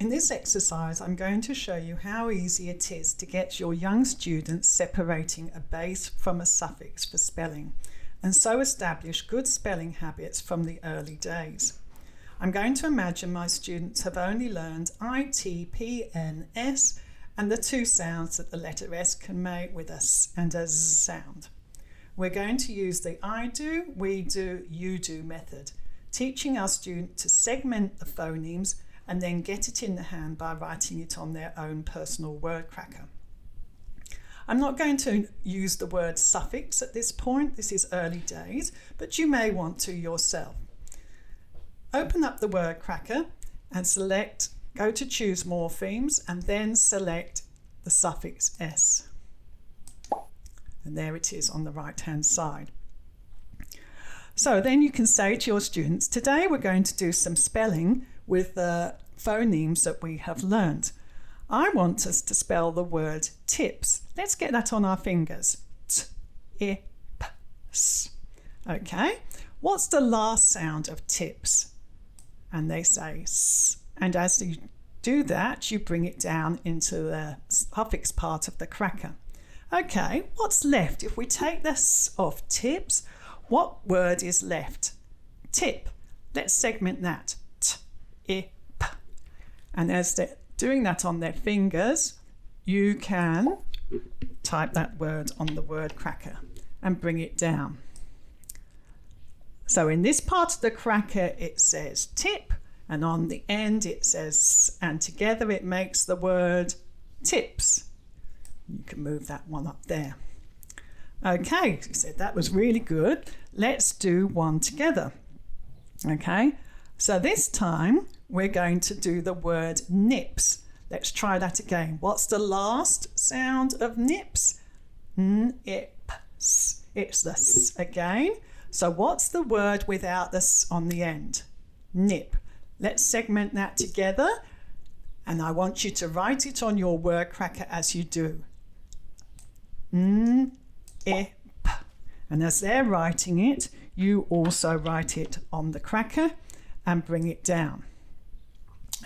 In this exercise, I'm going to show you how easy it is to get your young students separating a base from a suffix for spelling, and so establish good spelling habits from the early days. I'm going to imagine my students have only learned I, T, P, N, S, and the two sounds that the letter S can make with a S and a Z sound. We're going to use the I do, we do, you do method, teaching our students to segment the phonemes and then get it in the hand by writing it on their own personal word cracker. I'm not going to use the word suffix at this point, this is early days, but you may want to yourself. Open up the word cracker and select, go to choose morphemes and then select the suffix S. And there it is on the right hand side. So then you can say to your students, today we're going to do some spelling with the phonemes that we have learned. I want us to spell the word tips. Let's get that on our fingers. T, I, P, S. Okay, what's the last sound of tips? And they say S. And as you do that, you bring it down into the suffix part of the cracker. Okay, what's left? If we take this off tips, what word is left? Tip. Let's segment that. T, I, P. And as they're doing that on their fingers, you can type that word on the word cracker and bring it down. So in this part of the cracker it says tip, and on the end it says, and together it makes the word tips. You can move that one up there. Okay, you said that was really good. Let's do one together. Okay, so this time we're going to do the word nips. Let's try that again. What's the last sound of nips? Nips. It's the S again. So what's the word without the S on the end? Nip. Let's segment that together, and I want you to write it on your word cracker as you do. Nip. And as they're writing it, you also write it on the cracker and bring it down.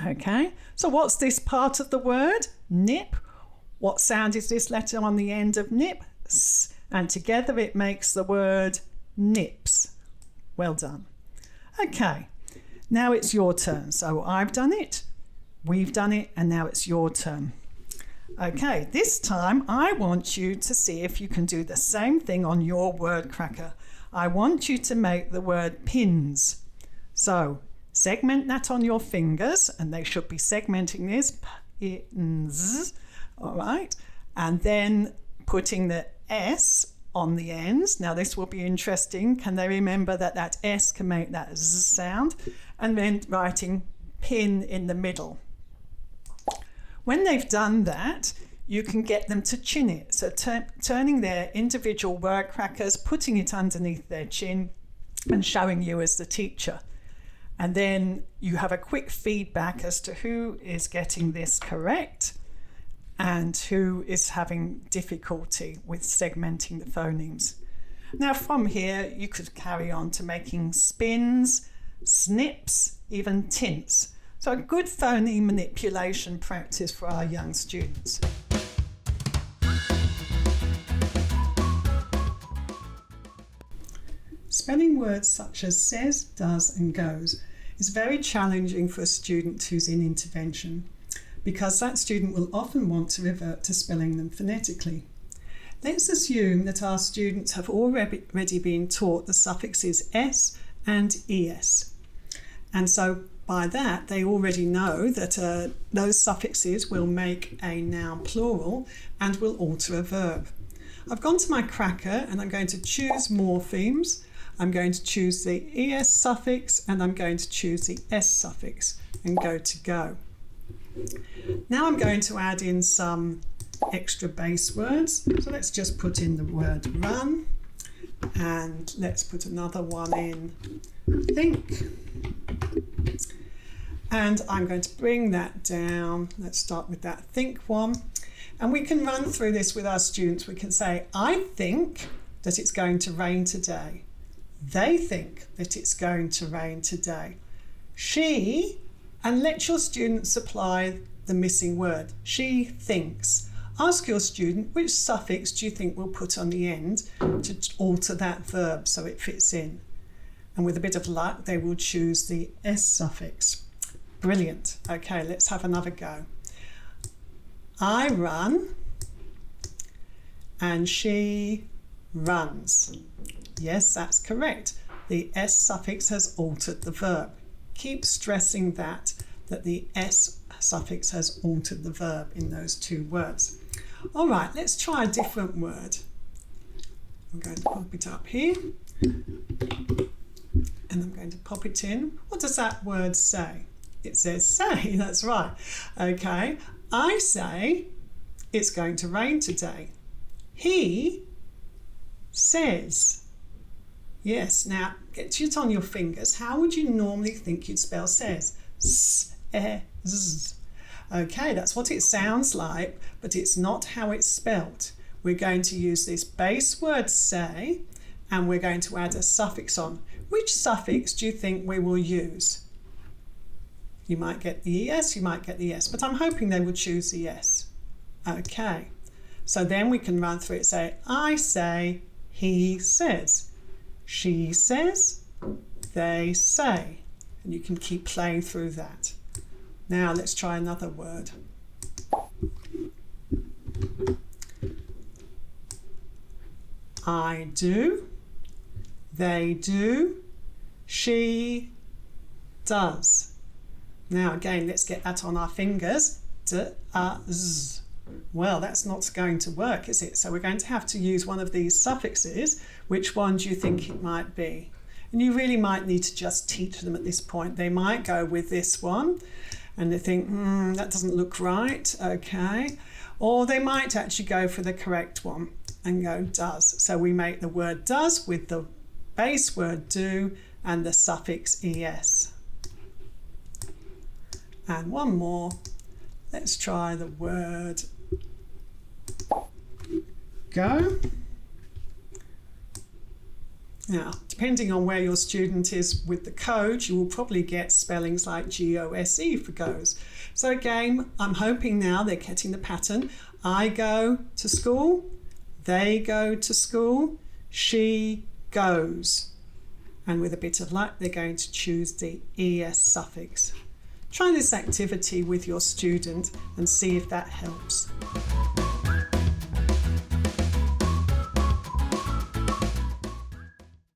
Okay, so what's this part of the word? Nip. What sound is this letter on the end of nip? S. And together it makes the word nips. Well done. Okay, now it's your turn. So I've done it, we've done it, and now it's your turn. Okay, this time I want you to see if you can do the same thing on your word cracker. I want you to make the word pins. So segment that on your fingers, and they should be segmenting this, pins, all right, and then putting the S on the ends. Now this will be interesting. Can they remember that that S can make that Z sound? And then writing pin in the middle. When they've done that, you can get them to chin it. So turning their individual word crackers, putting it underneath their chin and showing you as the teacher. And then you have a quick feedback as to who is getting this correct and who is having difficulty with segmenting the phonemes. Now from here, you could carry on to making spins, snips, even tints. So a good phoneme manipulation practice for our young students. Spelling words such as says, does and goes is very challenging for a student who's in intervention, because that student will often want to revert to spelling them phonetically. Let's assume that our students have already been taught the suffixes S and ES. And so by that, they already know that those suffixes will make a noun plural and will alter a verb. I've gone to my cracker and I'm going to choose morphemes. I'm going to choose the ES suffix and I'm going to choose the S suffix and go to go. Now I'm going to add in some extra base words. So let's just put in the word run, and let's put another one in, think. And I'm going to bring that down. Let's start with that think one. And we can run through this with our students. We can say, I think that it's going to rain today. They think that it's going to rain today. She And let your student supply the missing word. She thinks. Ask your student which suffix do you think we'll put on the end to alter that verb so it fits in. And with a bit of luck, they will choose the S suffix. Brilliant. Okay, let's have another go. I run and she runs. Yes, that's correct. The S suffix has altered the verb. Keep stressing that the S suffix has altered the verb in those two words. All right, let's try a different word. I'm going to pop it up here and I'm going to pop it in. What does that word say? It says say, that's right. Okay, I say it's going to rain today. He says. Yes, now get it on your fingers. How would you normally think you'd spell says? S-E-Z. Okay, that's what it sounds like, but it's not how it's spelt. We're going to use this base word say, and we're going to add a suffix on. Which suffix do you think we will use? You might get the ES, you might get the S, but I'm hoping they will choose the S. Okay, so then we can run through it, say, I say, he says. She says, they say, and you can keep playing through that. Now let's try another word. I do, they do, she does. Now again, let's get that on our fingers. D-a-z. Well, that's not going to work, is it? So we're going to have to use one of these suffixes. Which one do you think it might be? And you really might need to just teach them at this point. They might go with this one and they think, that doesn't look right, okay. Or they might actually go for the correct one and go does. So we make the word does with the base word do and the suffix es. And one more. Let's try the word go. Now, depending on where your student is with the code, you will probably get spellings like G-O-S-E for goes. So again, I'm hoping now they're getting the pattern. I go to school, they go to school, she goes. And with a bit of luck, they're going to choose the ES suffix. Try this activity with your student and see if that helps.